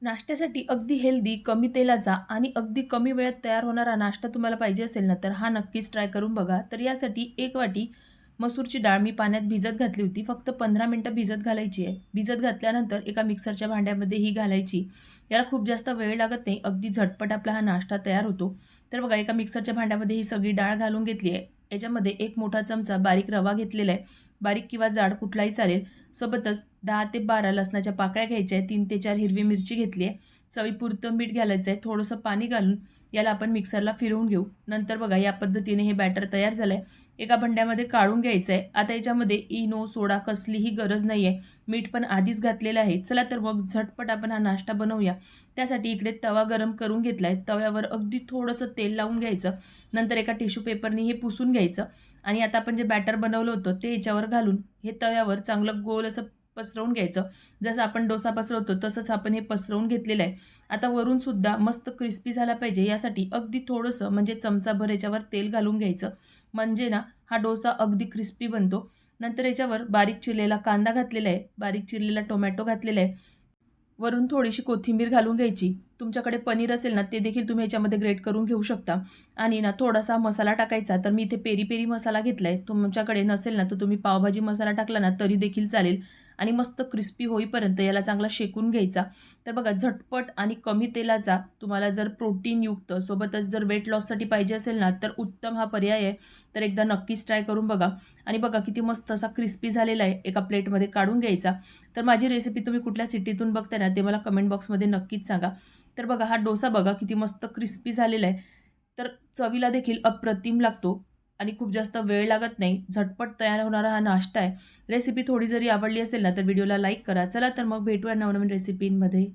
नाश्त्यासाठी अगदी हेल्दी, कमी तेलाचा आणि अगदी कमी वेळात तयार होणारा नाश्ता तुम्हाला पाहिजे असेल ना, तर हा नक्कीच ट्राय करून बघा. तर यासाठी 1 वाटी मसूरची डाळ मी पाण्यात भिजत घातली होती. फक्त 15 मिनिटं भिजत घालायची आहे. भिजत घातल्यानंतर एका मिक्सरच्या भांड्यामध्ये ही घालायची. याला खूप जास्त वेळ लागत नाही. अगदी झटपट आपला हा नाश्ता तयार होतो. तर बघा एका मिक्सरच्या भांड्यामध्ये ही सगळी डाळ घालून घेतली आहे. याच्यामध्ये 1 मोठा चमचा बारीक रवा घेतलेला आहे. बारीक किंवा जाड कुठलाही चालेल. सोबतच 10 ते 12 लसणाच्या पाकळ्या घ्यायच्या आहेत. 3 ते 4 हिरवी मिरची घेतली आहे. चवीपुरतं मीठ घालायचं आहे. थोडंसं पाणी घालून याला आपण मिक्सरला फिरवून घेऊ. नंतर बघा या पद्धतीने हे बॅटर तयार झालं आहे. एका भांड्यामध्ये काढून घ्यायचं आहे. आता याच्यामध्ये इनो, सोडा कसलीही गरज नाही आहे. मीठ पण आधीच घातलेलं आहे. चला तर मग झटपट आपण हा नाश्ता बनवूया. त्यासाठी इकडे तवा गरम करून घेतला आहे. तव्यावर अगदी थोडंसं तेल लावून घ्यायचं. नंतर एका टिश्यू पेपरने हे पुसून घ्यायचं आणि आता आपण जे बॅटर बनवलं होतं ते याच्यावर घालून हे तव्यावर चांगलं गोल असं पसरवून घ्यायचं. जसं आपण डोसा पसरवतो तसंच आपण हे पसरवून घेतलेलं आहे. आता वरून सुद्धा मस्त क्रिस्पी झाला पाहिजे यासाठी अगदी थोडंसं म्हणजे चमचाभर याच्यावर तेल घालून घ्यायचं. म्हणजे ना हा डोसा अगदी क्रिस्पी बनतो. नंतर याच्यावर बारीक चिरलेला कांदा घातलेला आहे, बारीक चिरलेला टोमॅटो घातलेला आहे. वरून थोडीशी कोथिंबीर घालून घ्यायची. तुमच्याकडे पनीर असेल ना, ते देखील तुम्ही याच्यामध्ये ग्रेट करून घेऊ शकता. आणि ना थोडासा मसाला टाकायचा. तर मी इथे पेरी पेरी मसाला घेतलाय. तुमच्याकडे नसेल ना, तर तुम्ही पावभाजी मसाला टाकला ना, तरी देखील चालेल. आणि मस्त क्रिस्पी होईपर्यंत याला चांगला शेकून घ्यायचा. तर बघा झटपट आणि कमी तेलाचा तुम्हाला जर प्रोटीनयुक्त सोबतच जर वेट लॉससाठी पाहिजे असेल ना, तर उत्तम हा पर्याय आहे. तर एकदा नक्कीच ट्राय करून बघा. आणि बघा किती मस्त असा क्रिस्पी झालेला आहे. एका प्लेटमध्ये काढून घ्यायचा. तर माझी रेसिपी तुम्ही कुठल्या सिटीतून बघताय ना, ते मला कमेंट बॉक्समध्ये नक्कीच सांगा. तर बघा हा डोसा बघा किती मस्त क्रिस्पी झालेला आहे. तर चवीला देखील अप्रतिम लागतो आणि खूप जास्त वेळ लागत नाही. झटपट तयार होणारा हा नाश्ता आहे. रेसिपी थोडी जरी आवडली असेल ना, तर व्हिडिओला लाईक करा. चला तर मग भेटूया नवनवीन रेसिपींमध्ये.